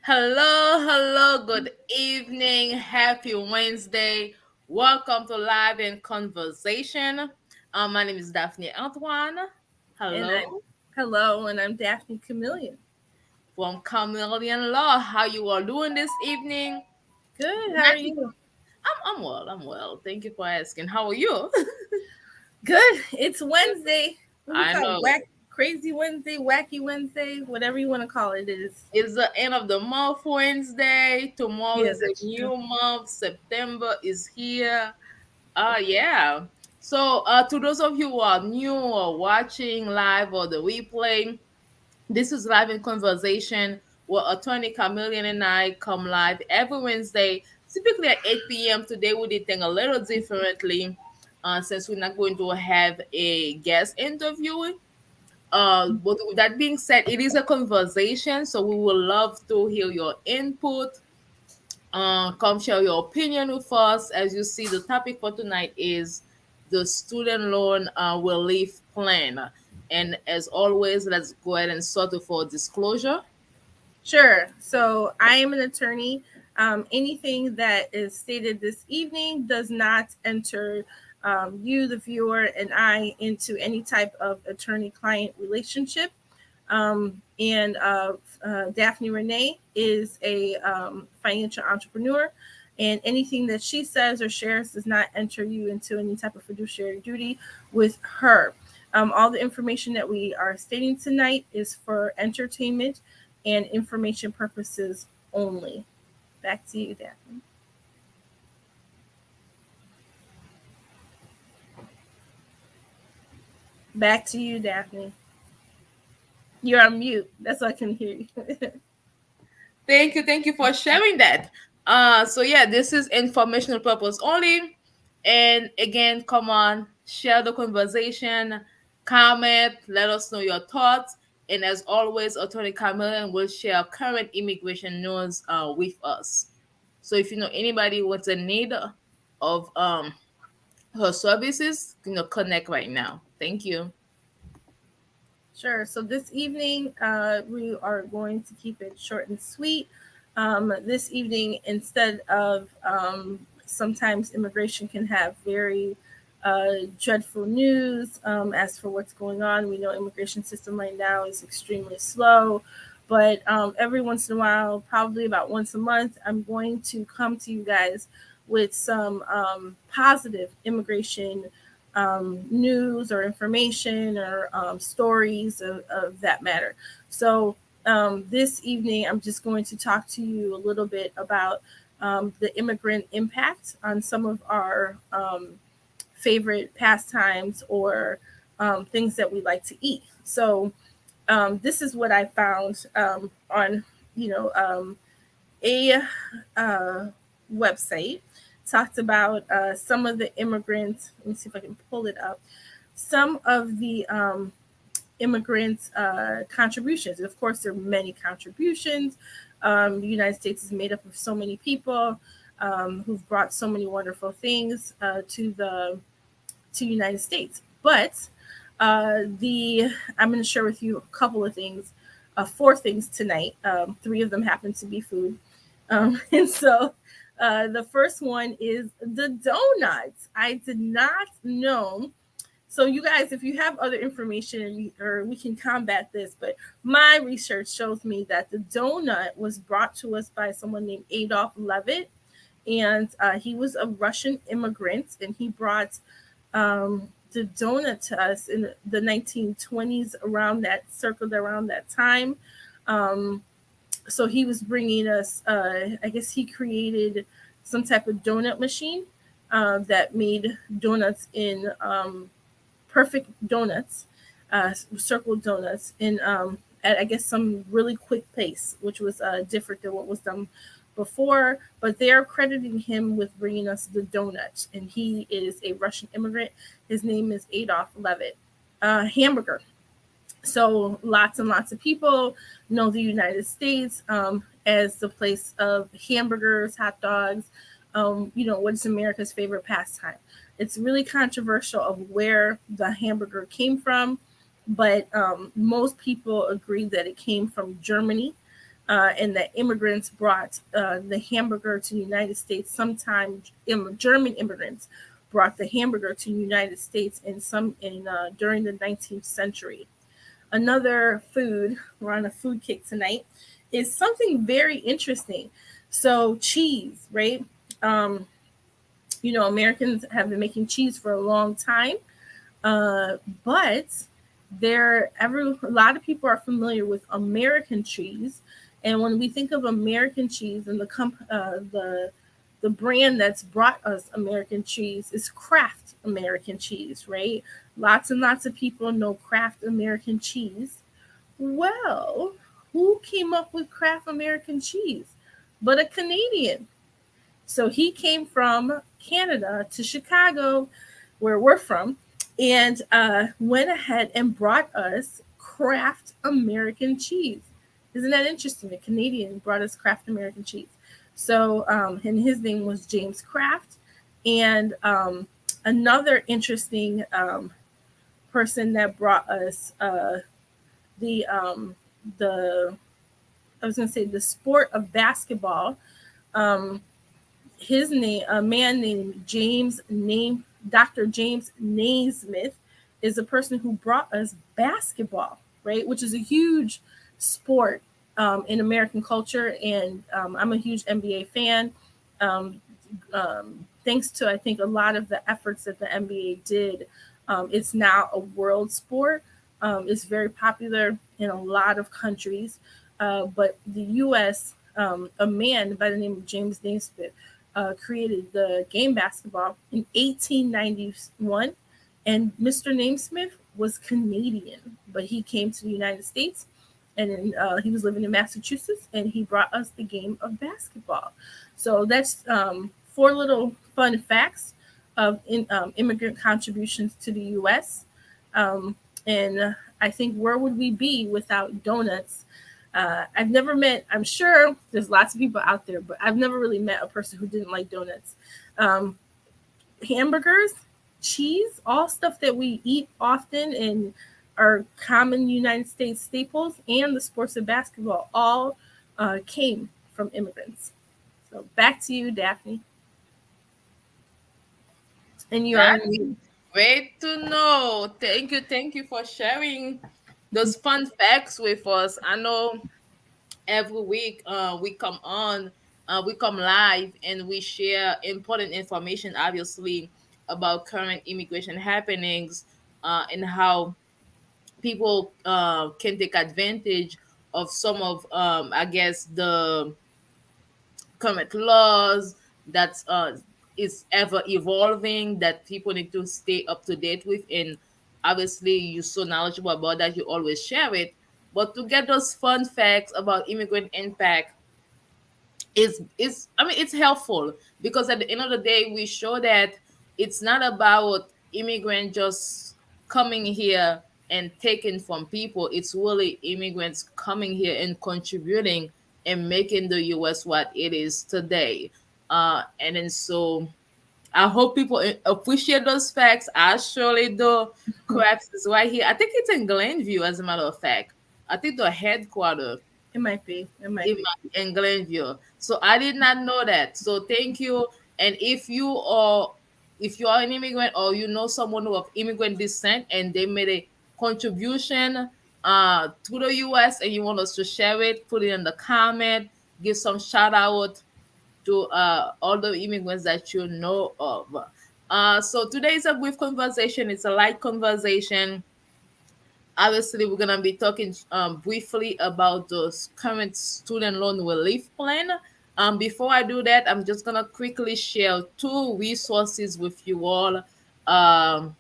Hello, good evening, happy Wednesday. Welcome to Live in Conversation. My name is Daphnée Antoine. And I'm Hello, Hello, and I'm Daphnée Camilien. from Camillion Law. How you all doing this evening? Good. How are Happy. you? I'm well. Thank you for asking. How are you? Good. It's Wednesday. What we I call know it? Crazy Wednesday, wacky Wednesday, whatever you want to call it is. it's the end of the month, Wednesday. Tomorrow Yeah, is a that's true. new month. September is here. Yeah. So, to those of you who are new or watching live or the replay, this is Live in Conversation where Attorney Chameleon and I come live every Wednesday, typically at 8 p.m. Today, we did things a little differently since we're not going to have a guest interview. But with that being said, it is a conversation, so we would love to hear your input. Come share your opinion with us. As you see, the topic for tonight is the student loan relief plan. And as always, let's go ahead and start with our disclosure. Sure. So I am an attorney. Anything that is stated this evening does not enter you, the viewer, and I into any type of attorney-client relationship. And Daphne Renee is a financial entrepreneur, and anything that she says or shares does not enter you into any type of fiduciary duty with her. All the information that we are stating tonight is for entertainment and information purposes only. Back to you, Daphne. Back to you, Daphne. You're on mute. That's why I can hear you. Thank you for sharing that. So yeah, this is informational purpose only. And again, come on, share the conversation, comment, let us know your thoughts. And as always, Attorney Chameleon will share current immigration news with us. So if you know anybody what's in need of her services, connect right now. Thank you. Sure. So this evening, we are going to keep it short and sweet. This evening, instead of sometimes immigration can have very dreadful news as for what's going on. We know immigration system right now is extremely slow, but every once in a while, probably about once a month, I'm going to come to you guys with some positive immigration news or information or stories of that matter. So this evening, I'm just going to talk to you a little bit about the immigrant impact on some of our favorite pastimes or things that we like to eat. So this is what I found on, you know, a website talked about some of the immigrants. Let me see if I can pull it up. Some of the immigrants' contributions. Of course, there are many contributions. The United States is made up of so many people who've brought so many wonderful things to the United States. But the I'm going to share with you a couple of things, four things tonight. Three of them happen to be food. And so the first one is the donuts. I did not know. So, you guys, if you have other information or we can combat this, but my research shows me that the donut was brought to us by someone named Adolf Levitt. And he was a Russian immigrant, and he brought the donut to us in the 1920s, circled around that time. Um, so he was bringing us, I guess he created some type of donut machine that made donuts in perfect donuts, circled donuts in at I guess some really quick pace, which was different than what was done before. But they're crediting him with bringing us the donut, and he is a Russian immigrant. His name is Adolf Levitt. Hamburger. So lots and lots of people know the United States as the place of hamburgers, hot dogs. What's America's favorite pastime? It's really controversial of where the hamburger came from, but most people agree that it came from Germany. and that immigrants brought the hamburger to the United States. Sometime German immigrants brought the hamburger to the United States during the 19th century. Another food, we're on a food kick tonight, is something very interesting. So cheese, right? Um, Americans have been making cheese for a long time, but a lot of people are familiar with American cheese, and when we think of American cheese and the brand that's brought us American cheese is Kraft American cheese, right? Lots and lots of people know Kraft American cheese. Well, who came up with Kraft American cheese but a Canadian? So he came from Canada to Chicago, where we're from, and went ahead and brought us Kraft American cheese. Isn't that interesting? The Canadian brought us Kraft American cheese. So, and his name was James Kraft. And another interesting person that brought us the the I was going to say the sport of basketball. Um, his name, a man named Dr. James Naismith, is a person who brought us basketball, right? Which is a huge sport in American culture. And I'm a huge NBA fan. Um, Thanks to, I think, a lot of the efforts that the NBA did, it's now a world sport. It's very popular in a lot of countries. But the U.S., a man by the name of James Naismith, created the game basketball in 1891, and Mr. Naismith was Canadian, but he came to the United States, and he was living in Massachusetts, and he brought us the game of basketball. So that's four little fun facts of immigrant contributions to the U.S. And I think where would we be without donuts? I've never met, I'm sure there's lots of people out there, but I've never really met a person who didn't like donuts. Hamburgers, cheese, all stuff that we eat often and are common United States staples, and the sports of basketball all came from immigrants. So back to you, Daphnée. And you are That's great to know. Thank you for sharing those fun facts with us. I know every week we come live and we share important information, obviously, about current immigration happenings, and how people can take advantage of some of, I guess, the current laws that is ever evolving, that people need to stay up to date with. And obviously you're so knowledgeable about that, you always share it. But to get those fun facts about immigrant impact is I mean, it's helpful, because at the end of the day we show that it's not about immigrant just coming here and taking from people. It's really immigrants coming here and contributing and making the US what it is today. And then so I hope people appreciate those facts. I surely do. Crafts is right here. I think it's in Glenview, as a matter of fact. I think the headquarters it might be. It might in be. in Glenview. So I did not know that. So thank you. And if you are an immigrant, or you know someone who of immigrant descent and they made a contribution to the US and you want us to share it, put it in the comment, give some shout out to all the immigrants that you know of. So today is a brief conversation. It's a light conversation. Obviously, we're gonna be talking briefly about the current student loan relief plan. Before I do that, I'm just gonna quickly share two resources with you all, that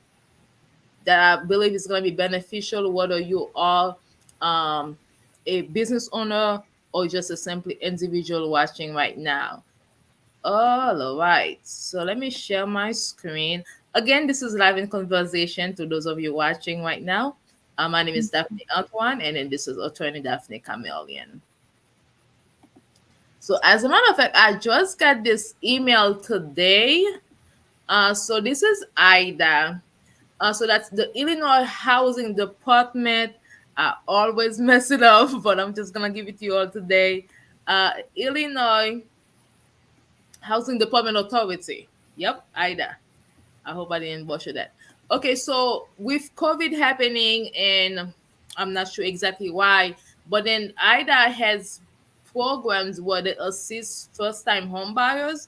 I believe is gonna be beneficial, whether you are um, a business owner or just a simply individual watching right now. All right. So let me share my screen. Again, this is live in conversation to those of you watching right now. My name is Daphnée Antoine, and then this is attorney Daphnée Camilien. So as a matter of fact, I just got this email today. So this is IDA. So that's the Illinois Housing Department. I always mess it up, but I'm just gonna give it to you all today. Illinois Housing Department Authority. Yep, IDA. I hope I didn't butcher that. Okay, so with COVID happening, and I'm not sure exactly why, but then IDA has programs where they assist first-time home buyers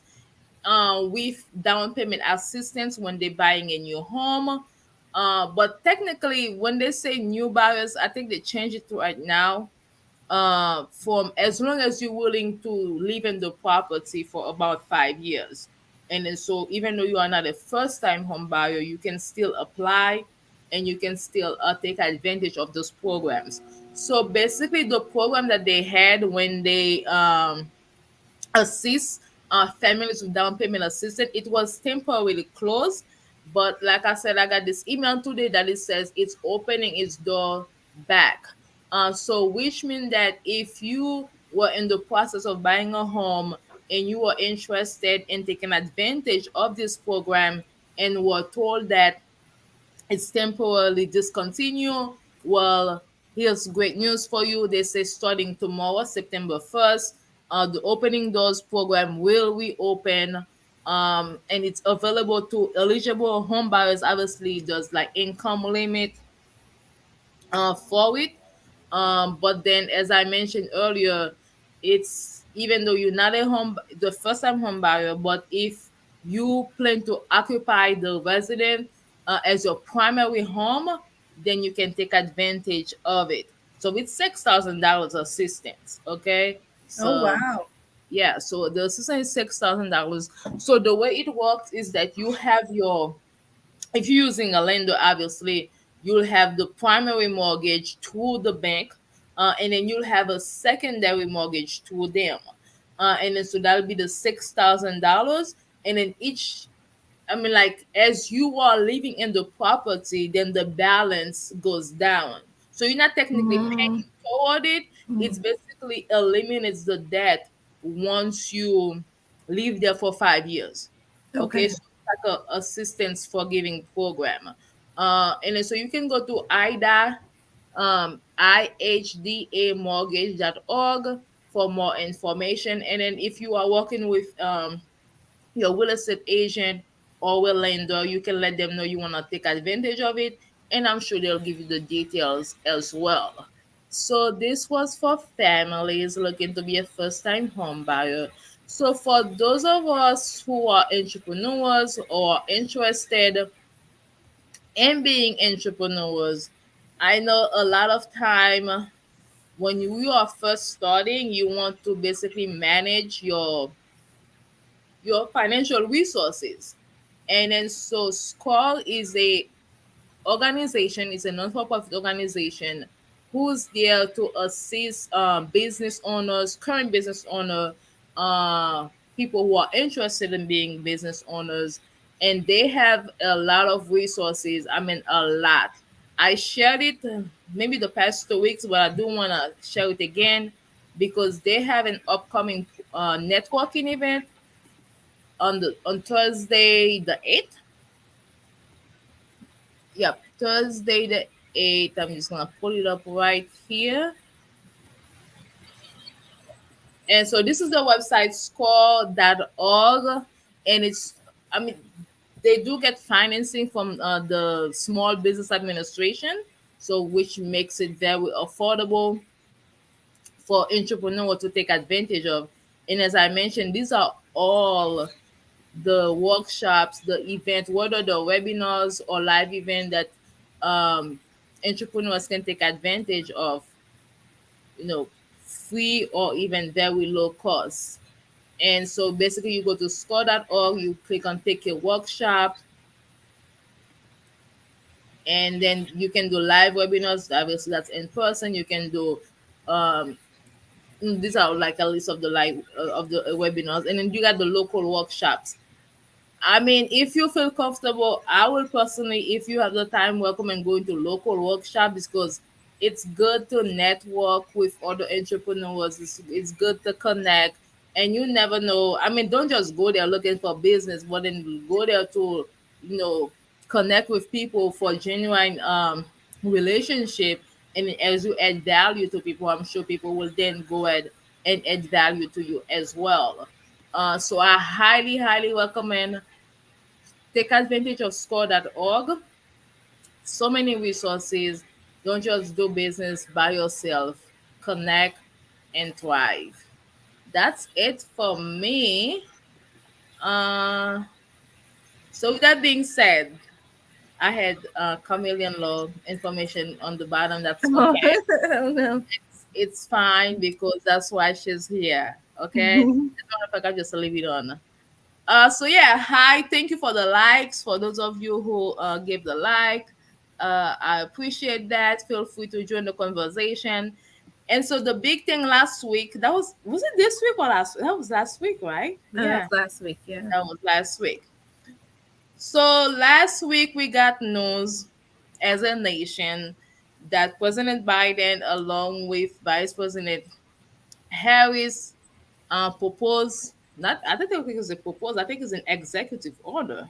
with down payment assistance when they're buying a new home. But technically, when they say new buyers, I think they change it to right now, from as long as you're willing to live in the property for about 5 years. And then so even though you are not a first time home buyer, you can still apply and you can still take advantage of those programs. So basically the program that they had when they assist families with down payment assistance. It was temporarily closed, but like I said, I got this email today that it says it's opening its door back. So which means that if you were in the process of buying a home and you were interested in taking advantage of this program and were told that it's temporarily discontinued. Well, here's great news for you. They say starting tomorrow, September 1st, the Opening Doors program will reopen. And it's available to eligible home buyers. Obviously, there's like income limit for it. But then, as I mentioned earlier, it's even though you're not a the first time home buyer, but if you plan to occupy the resident as your primary home, then you can take advantage of it. So it's $6,000 assistance. Okay, Oh so wow. yeah, so the assistance is $6,000. So the way it works is that you have your if you're using a lender, obviously, you'll have the primary mortgage through the bank, and then you'll have a secondary mortgage through them. And then so that'll be the $6,000. And then I mean, like, as you are living in the property, then the balance goes down. So you're not technically Mm, paying toward it. mm. It's basically eliminates the debt once you live there for 5 years. Okay, Okay. so it's like a assistance forgiving program. And then so you can go to IDA, ihdamortgage.org for more information. And then if you are working with your real estate agent or will lender, you can let them know you want to take advantage of it, and I'm sure they'll give you the details as well. So this was for families looking to be a first-time home buyer. So for those of us who are entrepreneurs or interested in being entrepreneurs, I know a lot of time when you are first starting, you want to basically manage your financial resources. And then so Squall is a organization, is a non-for-profit organization who's there to assist business owners, current business owner, people who are interested in being business owners, and they have a lot of resources. I mean, a lot. I shared it maybe the past 2 weeks, but I do want to share it again because they have an upcoming networking event on Thursday the 8th. Yep, Thursday the 8th. I'm just gonna pull it up right here. And so this is the website score.org, and it's I mean they do get financing from the Small Business Administration, so which makes it very affordable for entrepreneurs to take advantage of. And as I mentioned, these are all the workshops, the event, whether the webinars or live event that um, entrepreneurs can take advantage of, you know, free or even very low cost. And so basically you go to score.org, you click on take a workshop, and then you can do live webinars. Obviously that's in person. You can do um, these are like a list of the live of the webinars, and then you got the local workshops. I mean, if you feel comfortable, I will personally, if you have the time, recommend going to local workshops because it's good to network with other entrepreneurs. It's good to connect, and you never know. I mean, don't just go there looking for business, but then go there to, you know, connect with people for genuine relationship. And as you add value to people, I'm sure people will then go ahead and add value to you as well. So I highly, highly recommend take advantage of score.org. So many resources. Don't just do business by yourself. Connect and thrive. That's it for me. Uh, so with that being said, I had chameleon law information on the bottom. That's okay. Oh no. It's fine because that's why she's here. Okay. As a matter of fact, I just leave it on. So yeah, hi. Thank you for the likes. For those of you who gave the like, I appreciate that. Feel free to join the conversation. And so the big thing last week, that was it this week or last? That was last week, right? Yeah, That's last week, yeah. that was last week. So last week we got news as a nation that President Biden, along with Vice President Harris, proposed, not I don't think it's a proposal, I think it's an executive order,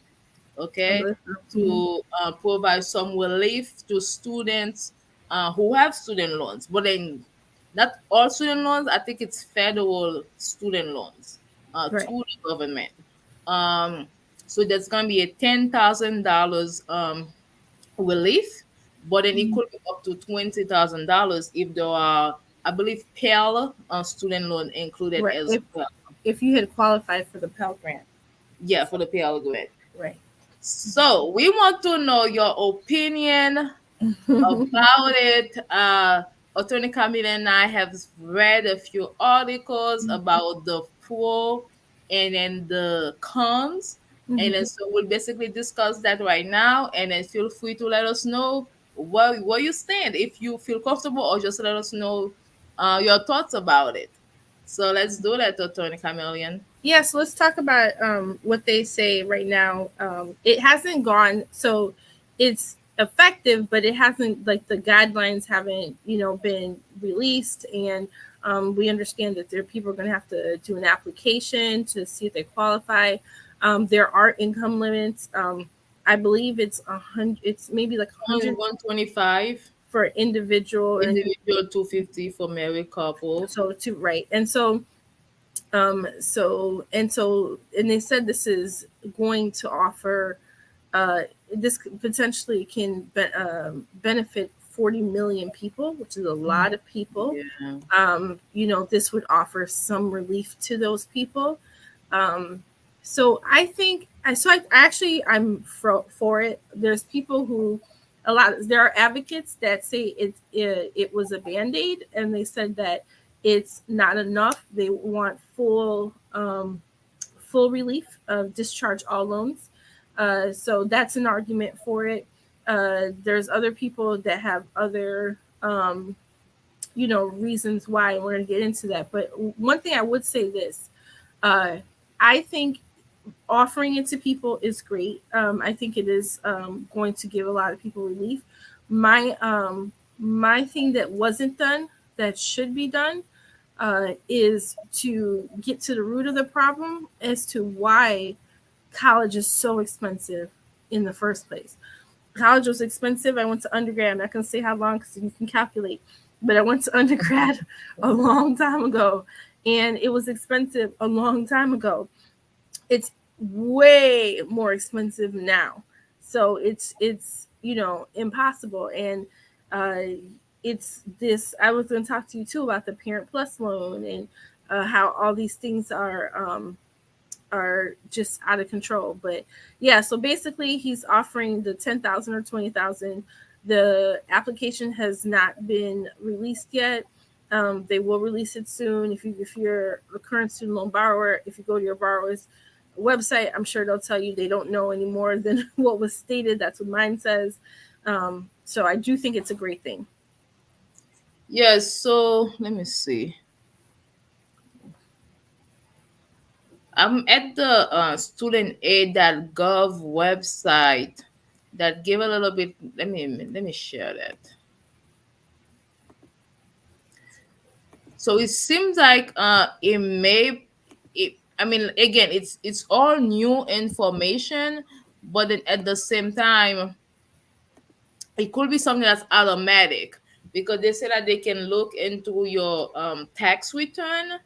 okay, Mhm. to provide some relief to students who have student loans, but then not all student loans. I think it's federal student loans Right. through the government. Um, so there's gonna be a $10,000 relief, but then it Mhm. could be up to $20,000 if there are, I believe, Pell student loan included Right. as well. If you had qualified for the Pell Grant. Yeah, for the Pell grant. Right. So we want to know your opinion about it. Attorney Camille and I have read a few articles about the pro and then the cons. And then Mhm. so we'll basically discuss that right now. And then feel free to let us know where you stand, if you feel comfortable, or just let us know your thoughts about it. So let's do that, Attorney Chameleon. Yes, let's talk about what they say right now. It hasn't gone, so it's effective, but it hasn't, like, the guidelines haven't, been released, and we understand that there people are going to have to do an application to see if they qualify. There are income limits. I believe it's 100. It's maybe like 100 125 for individual, and individual, 250 for married couples. so to right, and so and they said this is going to offer this potentially can benefit 40 million people, which is a lot of people. Yeah. This would offer some relief to those people. um, so I think I'm for it. There's people who there are advocates that say it was a band-aid, and they said that it's not enough. They want full relief of discharge all loans. So that's an argument for it. There's other people that have other reasons why, and we're going to get into that. But one thing I would say this, uh, I think offering it to people is great. I think it is going to give a lot of people relief. My thing that wasn't done, that should be done, is to get to the root of the problem as to why college is so expensive in the first place. College was expensive. I went to undergrad. I'm not going to say how long because you can calculate, but I went to undergrad a long time ago, and it was expensive a long time ago. It's way more expensive now. So it's impossible. And uh, it's this. I was going to talk to you too about the Parent Plus loan, and how all these things are just out of control. But yeah, so basically he's offering the 10,000 or 20,000. The application has not been released yet. They will release it soon. If you're a current student loan borrower, if you go to your borrower's website, I'm sure they'll tell you they don't know any more than what was stated. That's what mine says. So I do think it's a great thing. Yes, so let me see. I'm at the studentaid.gov website that give a little bit. Let me share that. So it seems like it may. I mean, again, it's all new information, but then at the same time, it could be something that's automatic. because they say that they can look into your tax return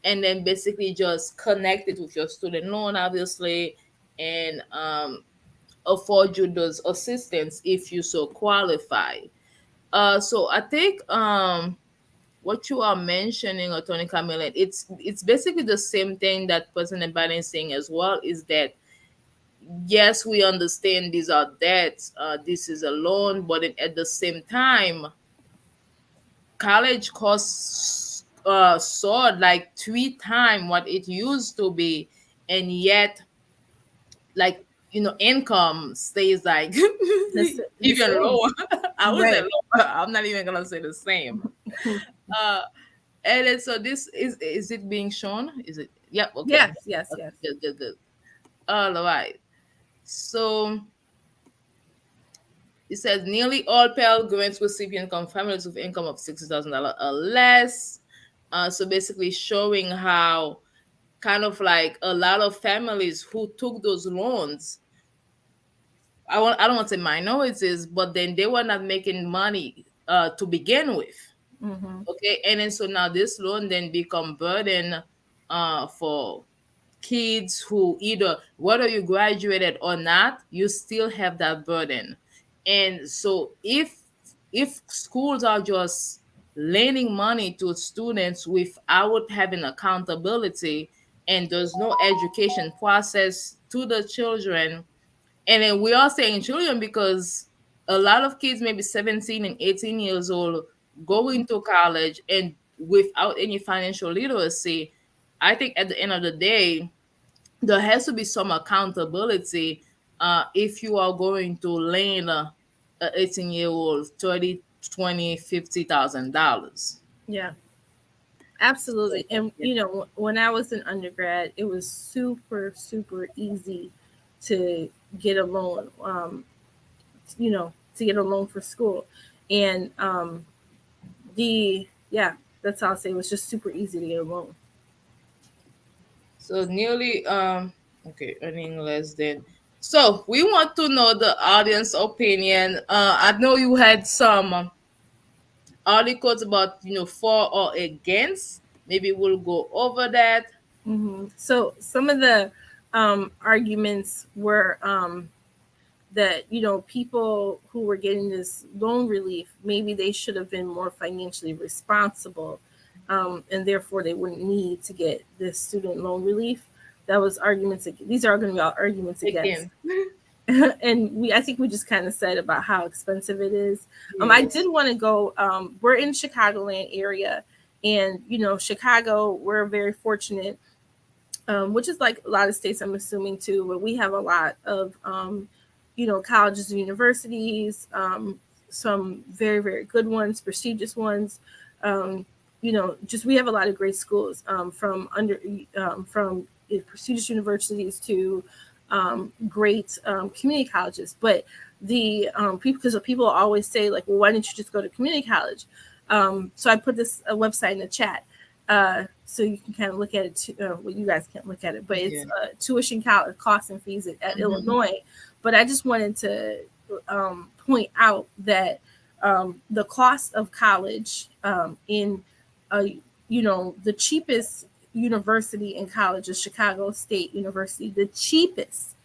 and then basically just connect it with your student loan, obviously, and afford you those assistance if you so qualify. So I think what you are mentioning, Attorney Camillen, it's basically the same thing that President Biden is saying as well. Is that yes, we understand these are debts, this is a loan, but at the same time, college costs soared like 3 times what it used to be, and yet, like, income stays like The even same, lower. I would say right? lower. I'm not even gonna say the same. Uh, and then, so this is it being shown? Is it? Yep. Okay. Yes, yes, Okay, yes. good, good, good. All right. So it says nearly all Pell Grants recipient come families with income of $60,000 or less. So basically showing how kind of like a lot of families who took those loans, I don't want to say minorities, but then they were not making money to begin with. Mm-hmm. Okay, and then so now this loan then become burden for kids who, either whether you graduated or not, you still have that burden. And so if schools are just lending money to students without having accountability, and there's no education process to the children, and then we are saying children because a lot of kids, maybe 17 and 18 years old, going to college and without any financial literacy. I think at the end of the day, there has to be some accountability if you are going to lend a 18-year-old 30, 20, $50,000. Yeah, So, absolutely. And yeah. when I was an undergrad, it was super, super easy to get a loan. To get a loan for school, and the yeah, that's how I'll say, it was just super easy to get a loan. So nearly okay, earning less than. So we want to know the audience opinion. I know you had some articles about, for or against. Maybe we'll go over that. So some of the arguments were that people who were getting this loan relief, maybe they should have been more financially responsible, and therefore they wouldn't need to get this student loan relief. That was arguments. These are going to be all arguments against. Again. And I think we just kind of said about how expensive it is. I Yes. did want to go. We're in Chicagoland area, and Chicago, we're very fortunate, which is like a lot of states, I'm assuming too, but we have a lot of colleges and universities, some very, very good ones, prestigious ones. Just we have a lot of great schools, from prestigious universities to great community colleges. But the people, because people always say like, well, why didn't you just go to community college? So I put this website in the chat. So you can kind of look at it. Well, you guys can't look at it, but it's Yeah. tuition costs and fees at Mhm. Illinois. But I just wanted to point out that the cost of college in the cheapest university in college is Chicago State University, the cheapest,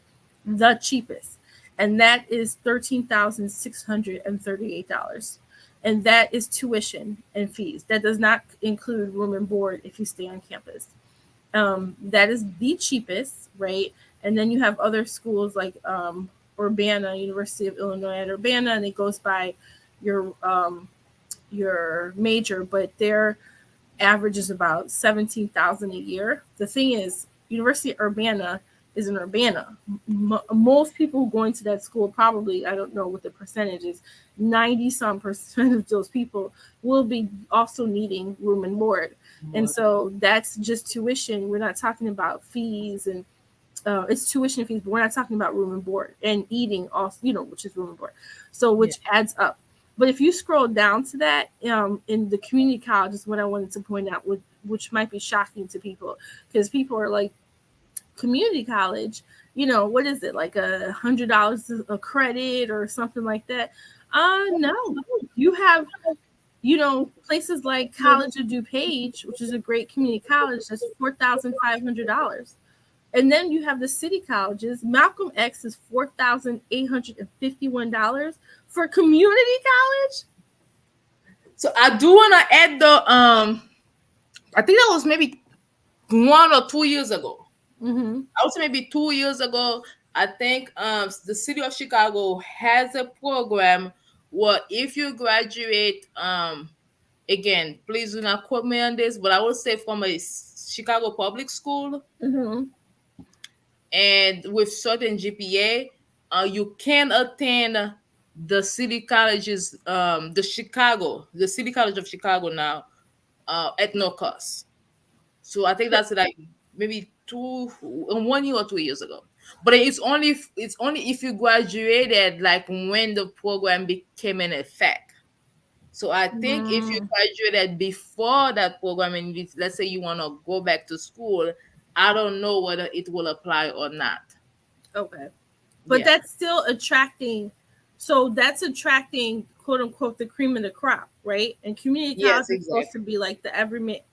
and that is $13,638, and that is tuition and fees. That does not include room and board if you stay on campus. That is the cheapest, right? And then you have other schools like Urbana, University of Illinois at Urbana, and it goes by your major, but their average is about 17,000 a year. The thing is, University of Urbana is in Urbana. Most people going to that school, probably, I don't know what the percentage is, 90 some percent of those people will be also needing room and board. And But so that's just tuition. We're not talking about fees, and it's tuition fees, but we're not talking about room and board and eating also, which is room and board. So yeah. which adds up. But if you scroll down to that, in the community college is what I wanted to point out, which might be shocking to people, because people are like, community college, what is it, like $100 a credit or something like that? No, you have Places like College of DuPage, which is a great community college, that's $4,500. And then you have the city colleges. Malcolm X is $4,851 for community college. So I do want to add I think that was maybe 1 or 2 years ago. Mm-hmm. I would say maybe 2 years ago. I think the city of Chicago has a program where if you graduate, again, please do not quote me on this, but I would say from a Chicago public school Mm-hmm. and with certain GPA, you can attend the city colleges, the City College of Chicago now, at no cost. So I think that's like maybe 1 year or 2 years ago. But it's only if you graduated like when the program became in effect. So I think if you Mm, graduated before that program and let's say you want to go back to school, I don't know whether it will apply or not. okay. But Yeah. that's still attracting. So that's attracting, quote unquote, the cream of the crop, right? And community college Yes, is supposed to exactly. be like the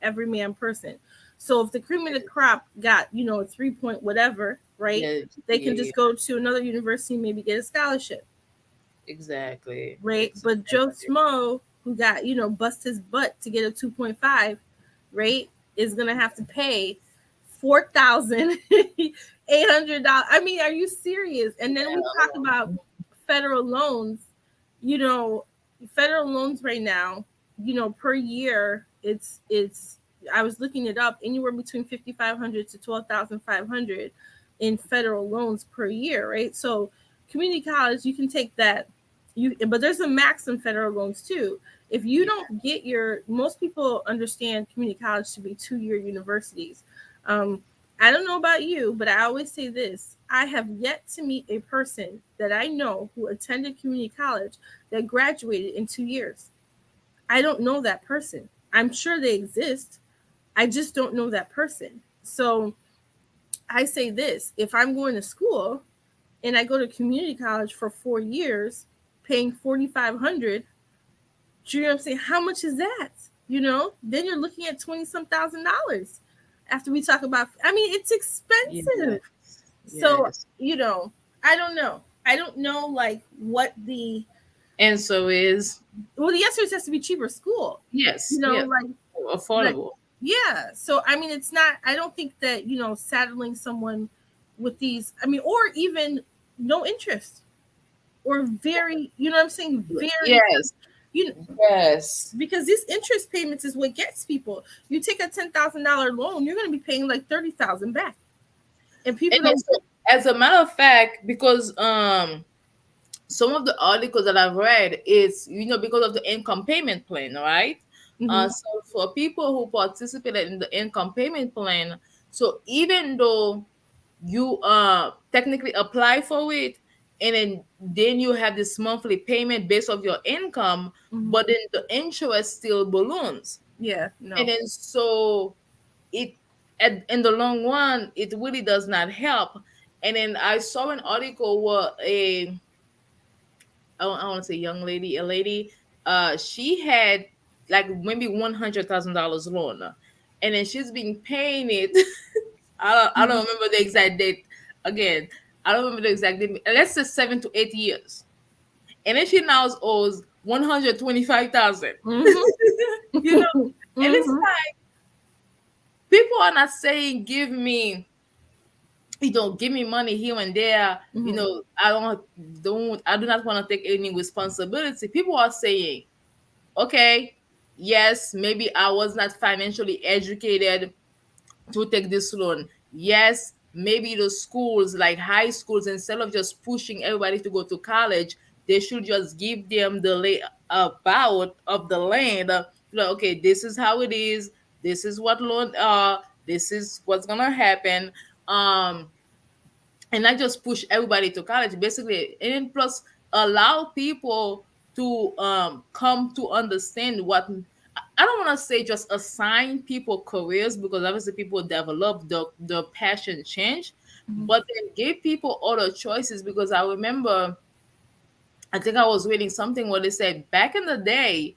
everyman person. So if the cream of the crop got, a 3 point whatever, right? Yeah, They yeah, can yeah. just go to another university and maybe get a scholarship, Exactly. right? But Joe Exactly. Smo, who got, bust his butt to get a 2.5, right, is gonna have to pay $4,800. I mean, are you serious? And then we talk about federal loans. You know, federal loans right now, per year, it's. I was looking it up, anywhere between 5,500 to 12,500 in federal loans per year, right? So, community college, you can take that. But there's a max in federal loans too. If you Yeah. don't get most people understand community college to be 2-year universities. Um, I don't know about you, but I always say this: I have yet to meet a person that I know who attended community college that graduated in 2 years. I don't know that person. I'm sure they exist. I just don't know that person. So I say this: if I'm going to school and I go to community college for 4 years, paying 4,500, do you know what I'm saying? How much is that? Then you're looking at 20 some thousand dollars. After we talk about, I mean, it's expensive. Yes. So, Yes. I don't know. I don't know like what the And so is well, the answer is has to be cheaper school. yes, yes, Like like affordable. yeah. So I mean, it's not. I don't think that saddling someone with these. I mean, or even no interest or very. You know what I'm saying? Very. Yes, You know, yes. because these interest payments is what gets people. You take a $10,000 loan, you're going to be paying like 30,000 back, and And people then don't. so, as a matter of fact, because some of the articles that I've read is because of the income payment plan, right? Mhm. So for people who participated in the income payment plan, so even though you technically apply for it, and then you have this monthly payment based off your income, Mhm. but then the interest still balloons, Yeah. and No. then so it in the long run it really does not help. And then I saw an article where I want to say young lady, a lady, she had like maybe $100,000 loan, and then she's been paying it. I don't remember the exact date. Again, I don't remember the exact date. Let's say 7 to 8 years, and then she now owes 125,000. Mhm. you know, and it's Mhm. like people are not saying give me money here and there. Mhm. I do not want to take any responsibility. People are saying, okay, yes, maybe I was not financially educated to take this loan. Yes, maybe the schools, like high schools, instead of just pushing everybody to go to college, they should just give them the layout of the land. Okay, this is how it is. This is what loan are. This is what's gonna happen. Um, and not just push everybody to college, basically, and then plus allow people to come to understand what I don't want to say just assign people careers, because obviously people develop the passion change, Mhm. but then give people other choices. Because I remember, I think I was reading something where they said back in the day,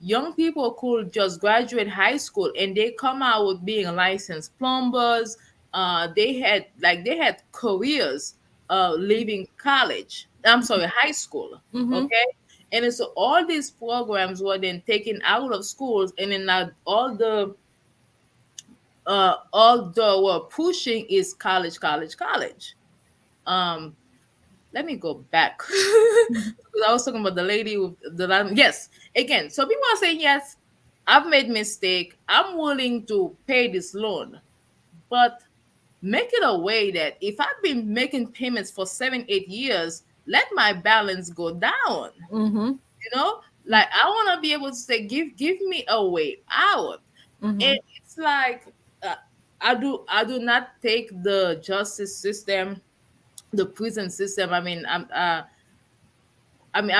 young people could just graduate high school and they come out with being licensed plumbers. They had careers leaving college. I'm sorry, high school. Mm-hmm. Okay. And then so all these programs were then taken out of schools, and then now all the were pushing is college, college, college. Um, Let me go back. Because I was talking about the lady with yes. Again, so people are saying yes, I've made mistake. I'm willing to pay this loan, but make it a way that if I've been making payments for 7, 8 years, let my balance go down. Mm-hmm. Like I want to be able to say, give me a way out. Mm-hmm. And it's like uh, I do not take the justice system, the prison system. I'm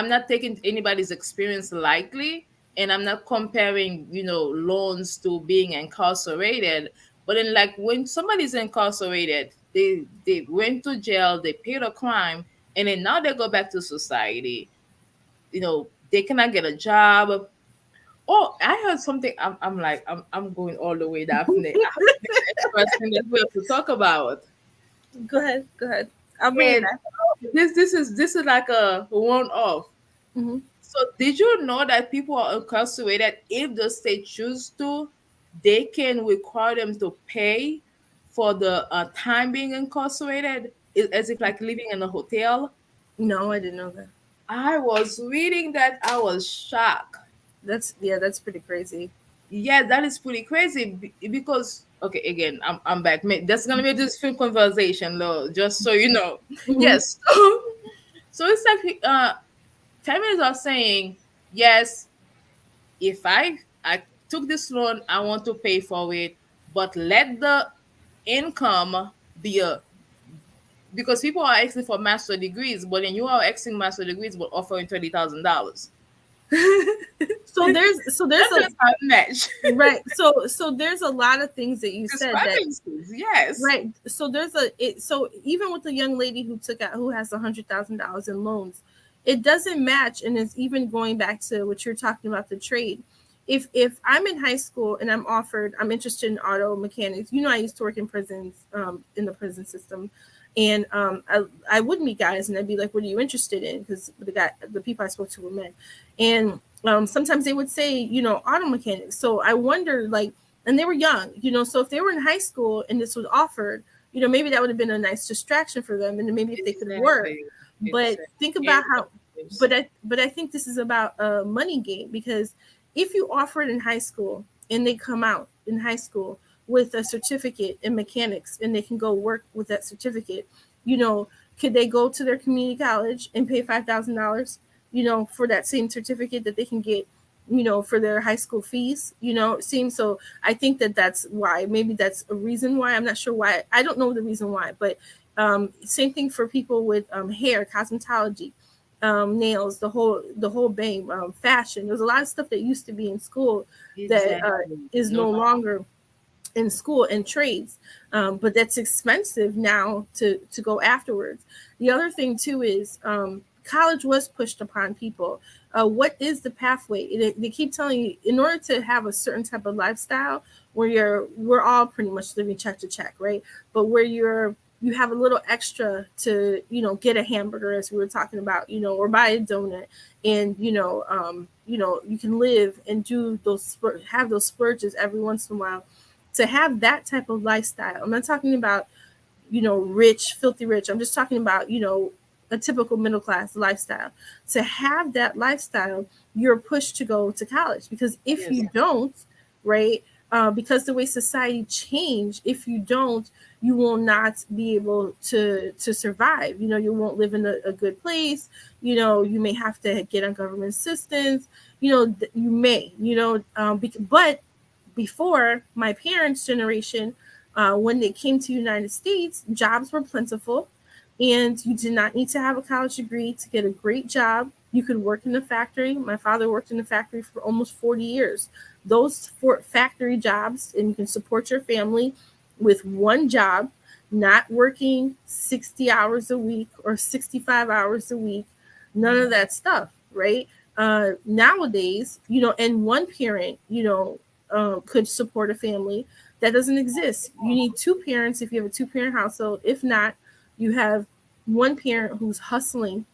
not taking anybody's experience lightly, and I'm not comparing, loans to being incarcerated. But then, like when somebody's incarcerated, they went to jail, they paid a crime, and then now they go back to society. They cannot get a job. Oh, I heard something. I'm like, I'm going all the way, Daphne. I have something interesting that we have to talk about. Go ahead. Go ahead. I'll bring it And back. this is like a one off. Mm-hmm. So did you know that people are incarcerated, if the state choose to, they can require them to pay for the time being incarcerated, as if like living in a hotel? No, I didn't know that. I was reading that, I was shocked. That's pretty crazy. Yeah, that is pretty crazy because okay, again, I'm back. That's gonna be a different conversation, though, just so you know. Mm-hmm. Yes. So it's like families are saying, yes, if I took this loan, I want to pay for it, but let the income be a because people are asking for master degrees, but then you are asking master degrees but offering $30,000. So there's That a does not match. right. So there's a lot of things that you said that Discrepancies, yes. right. So there's a it so even with the young lady who has $100,000 in loans, it doesn't match, and it's even going back to what you're talking about, the trade. If I'm in high school and I'm interested in auto mechanics. I used to work in prisons, in the prison system, and I would meet guys and I'd be like, "What are you interested in?" Because the people I spoke to were men, and sometimes they would say, auto mechanics. So I wonder, like, and they were young, so if they were in high school and this was offered, maybe that would have been a nice distraction for them, and maybe if they could work. Exactly. But think about how, but I think this is about a money game, because if you offer it in high school and they come out in high school with a certificate in mechanics and they can go work with that certificate, could they go to their community college and pay $5,000, for that same certificate that they can get, for their high school fees? It seems so. I think that's why. Maybe that's a reason why. I'm not sure why. I don't know the reason why, but same thing for people with hair, cosmetology, nails, the whole bang, fashion. There's a lot of stuff that used to be in school that Exactly. is no longer in school and trades, but that's expensive now to go afterwards. The other thing too is college was pushed upon people. What is the pathway? They keep telling you, in order to have a certain type of lifestyle where we're all pretty much living check to check, right? But where you have a little extra to get a hamburger, as we were talking about, or buy a donut, and you can live and do have those splurges every once in a while. To have that type of lifestyle, I'm not talking about rich, filthy rich. I'm just talking about a typical middle class lifestyle. To have that lifestyle, you're pushed to go to college, because if you don't, right, because the way society changed, if you don't, you will not be able to survive. You won't live in a good place. You may have to get on government assistance. You may, but before my parents' generation, when they came to the United States, jobs were plentiful, and you did not need to have a college degree to get a great job. You could work in the factory. My father worked in the factory for almost 40 years. Those factory jobs, and you can support your family with one job, not working 60 hours a week or 65 hours a week, none of that stuff, right? Nowadays, and one parent, could support a family. That doesn't exist. You need two parents if you have a two-parent household. If not, you have one parent who's hustling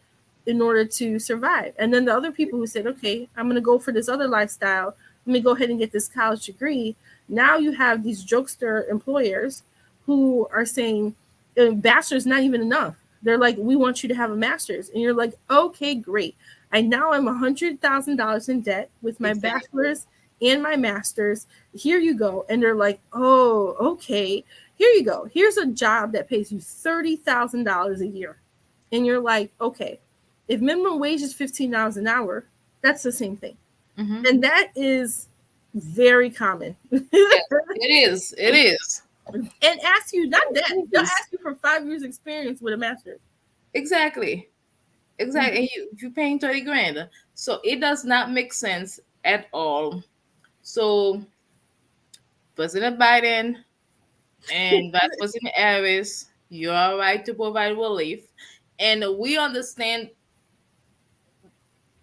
in order to survive. And then the other people who said, okay, I'm going to go for this other lifestyle. Let me go ahead and get this college degree. Now you have these jokester employers who are saying, bachelor's not even enough. They're like, we want you to have a master's. And you're like, okay, great. And now I'm $100,000 in debt with my Exactly. bachelor's and my master's. Here you go. And they're like, oh, okay. Here you go. Here's a job that pays you $30,000 a year. And you're like, okay, if minimum wage is $15 an hour, that's the same thing. Mm-hmm. And that is very common. Yes, it is. It is. And ask you, not that, It they'll is. ask you for 5 years experience with a master's. Exactly. Exactly. And you're paying 30 grand. So it does not make sense at all. So President Biden and Vice President Harris, you are right to provide relief. And we understand,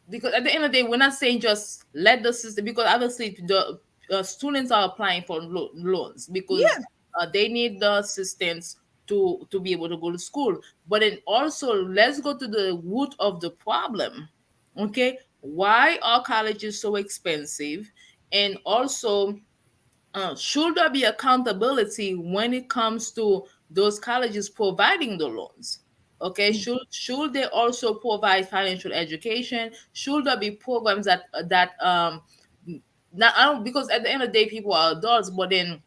because at the end of the day, we're not saying just let the system, because obviously the students are applying for loans because Yeah. they need the assistance to be able to go to school. But then also, let's go to the root of the problem. Okay, why are colleges so expensive? And also, should there be accountability when it comes to those colleges providing the loans? Okay, should they also provide financial education? Should there be programs that not, I don't, because at the end of the day, people are adults, but then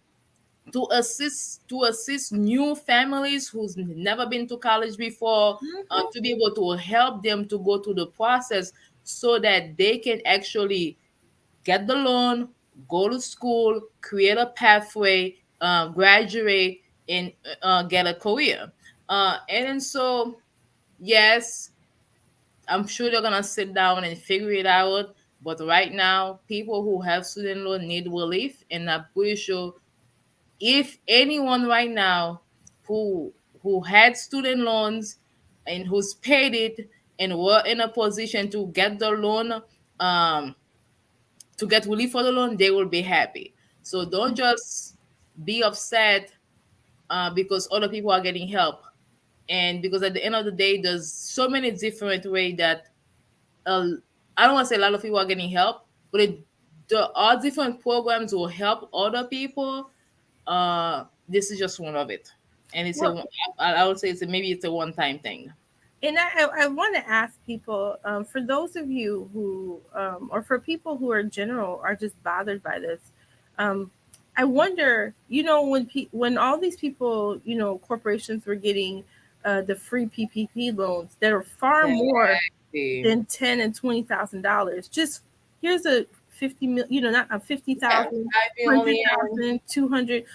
to assist new families who's never been to college before, Mhm. to be able to help them to go through the process so that they can actually get the loan, go to school, create a pathway, graduate, and get a career. And then so, yes, I'm sure they're gonna sit down and figure it out. But right now, people who have student loan need relief, and I'm pretty sure if anyone right now who had student loans and who's paid it and were in a position to get the loan, um, to get relief for the loan, they will be happy. So don't just be upset because other people are getting help. And because at the end of the day, there's so many different ways that uh, I don't want to say a lot of people are getting help, but there are different programs will help other people. This is just one of it, and Well, I would say maybe it's a one-time thing. and I want to ask people, for those of you who, or for people who are in general are just bothered by this, um, I wonder, when all these people, corporations were getting the free PPP loans that are far more Exactly. than $10,000 and $20,000. Just here's a 50 million, not a Yeah, 50,000, 5 million. 100,000, 200,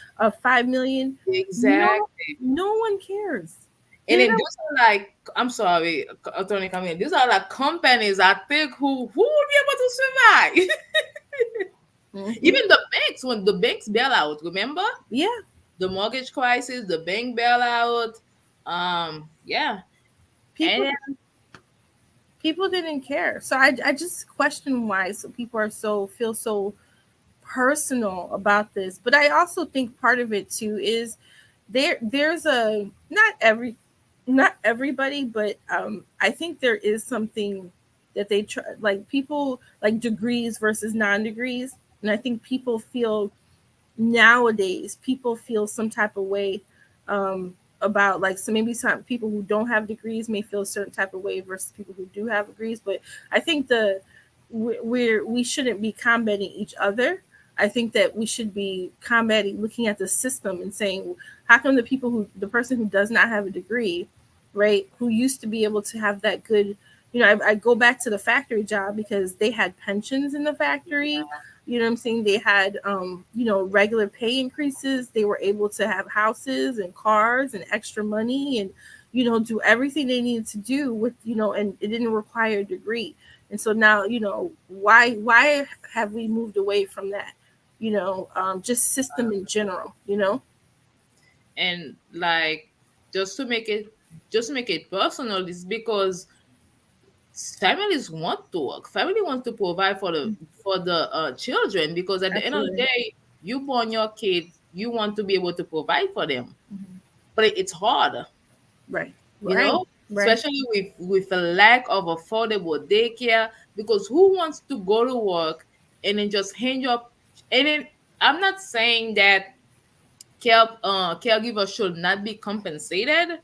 5 million. No, Exactly. no one cares. And They then don't. these are like, I'm sorry, Attorney Camillen, these are like companies I think who will be able to survive. Mhm. Even the banks, when the banks bail out, remember? Yeah, The mortgage crisis, the bank bailout. Yeah. people And people didn't care. So I just question why so people are so feel so personal about this. But I also think part of it too is there's a not everybody, but I think there is something that they try, like people like degrees versus non-degrees. And I think people feel nowadays people feel some type of way, about, like, so maybe some people who don't have degrees may feel a certain type of way versus people who do have degrees. But I think we shouldn't be combating each other. I think that we should be combating, looking at the system and saying, how come the person who does not have a degree, right, who used to be able to have that good, I go back to the factory job because they had pensions in the factory. You know what I'm saying? They had, regular pay increases. They were able to have houses and cars and extra money and, do everything they needed to do with, and it didn't require a degree. And so now, why have we moved away from that? Just system in general. and like just to make it just to make it personal is because families want to work. Family wants to provide for the children, because at the end of the Absolutely. day, you born your kids, you want to be able to provide for them. Mhm. But it's hard, Right. you Right. know, Right. especially with a lack of affordable daycare. Because who wants to go to work and then just hand your, and then I'm not saying that caregivers should not be compensated,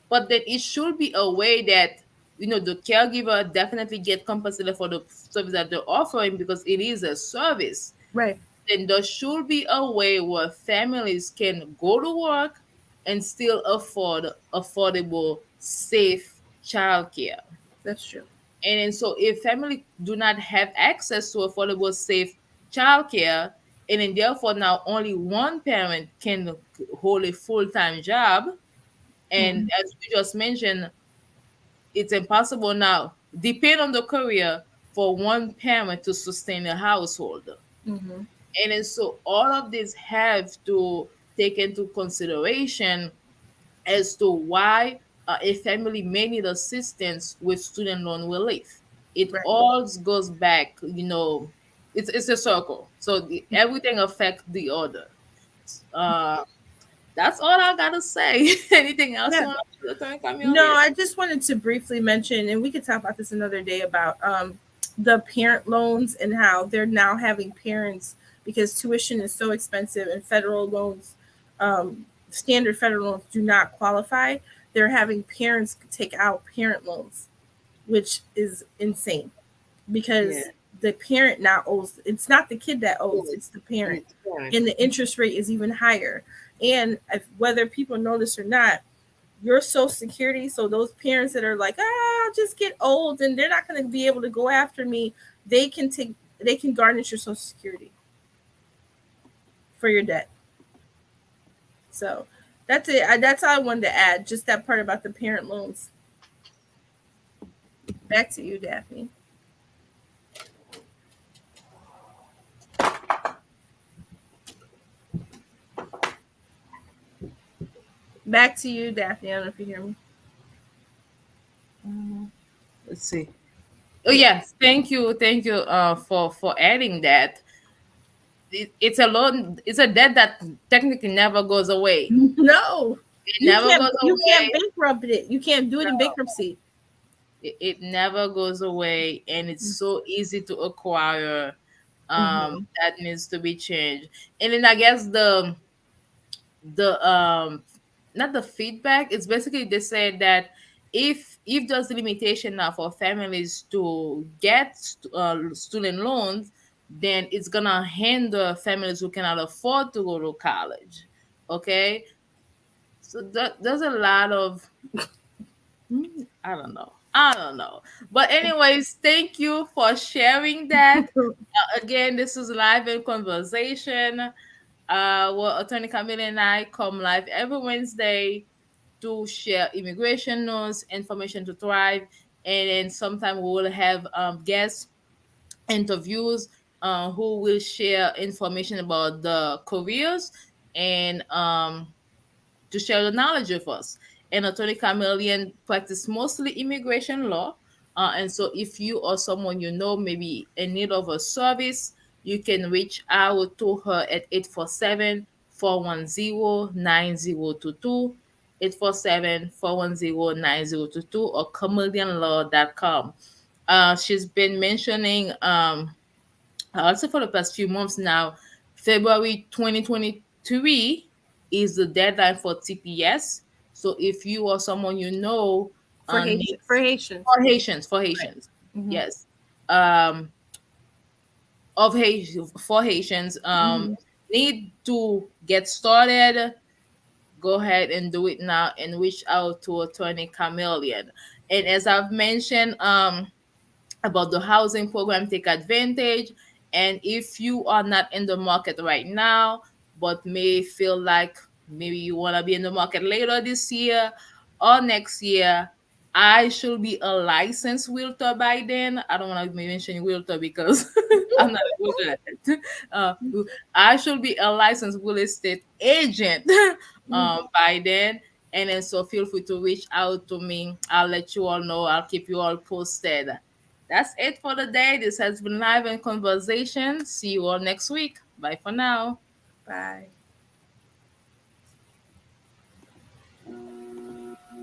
but then it should be a way that, the caregiver definitely get compensated for the service that they're offering, because it is a service. Right. Then there should be a way where families can go to work and still afford affordable, safe childcare. That's true. And then, so if family do not have access to affordable, safe childcare, and then therefore now only one parent can hold a full-time job, and Hmm. as we just mentioned, it's impossible now, depend on the career, for one parent to sustain a household. Hmm. And then, so all of this have to take into consideration as to why a family may need assistance with student loan relief. It Right. all goes back, it's a circle. So everything affects the other. Uh, that's all I gotta say. Anything else you Yeah. want to turn No, Camille? I just wanted to briefly mention, and we could talk about this another day about the parent loans and how they're now having parents, because tuition is so expensive and federal loans, standard federal loans do not qualify. They're having parents take out parent loans, which is insane Yeah. because the parent now owes, it's not the kid that owes, it's the parent. And the interest rate is even higher. And if, whether people know this or not, your social security, so those parents that are like, I'll just get old and they're not going to be able to go after me, they can garnish your social security for your debt. So that's it. That's all I wanted to add, just that part about the parent loans. Back to you, Daphnée. Back to you, Daphnée. I don't know if you hear me. Let's see. Oh Yeah. yes, thank you for adding that. It's a loan, it's a debt that technically never goes away. No, It never goes you can't away. bankrupt it. You can't do it in bankruptcy. It never goes away, and it's so easy to acquire. Mm-hmm. That needs to be changed. And then I guess the not the feedback, it's basically they said that if there's a limitation now for families to get student loans, then it's gonna hinder families who cannot afford to go to college. Okay, so there's a lot of, I don't know. But anyways, thank you for sharing that. Again, this is live in conversation. Well, Attorney Camille and I come live every Wednesday to share immigration news, information to thrive, and then sometime we will have guest interviews who will share information about the careers, and to share the knowledge with us. And Attorney Chameleon practice mostly immigration law. And so if you or someone you know may be in need of a service, you can reach out to her at 847-410-9022, 847-410-9022, or chameleonlaw.com. She's been mentioning also for the past few months now, February 2023 is the deadline for TPS. So if you or someone you know For Haitian, for needs, Haitians, for right? Haitians, Mm-hmm. yes, um, of Haitian for Haitians, Mm-hmm. need to get started, go ahead and do it now and reach out to Attorney Chameleon. And as I've mentioned, about the housing program, take advantage. And if you are not in the market right now but may feel like maybe you want to be in the market later this year or next year, I should be a licensed realtor by then. I don't want to mention realtor because I'm not good at it. I should be a licensed real estate agent by then. And then so feel free to reach out to me. I'll let you all know. I'll keep you all posted. That's it for the day. This has been Live and Conversation. See you all next week. Bye for now. Bye.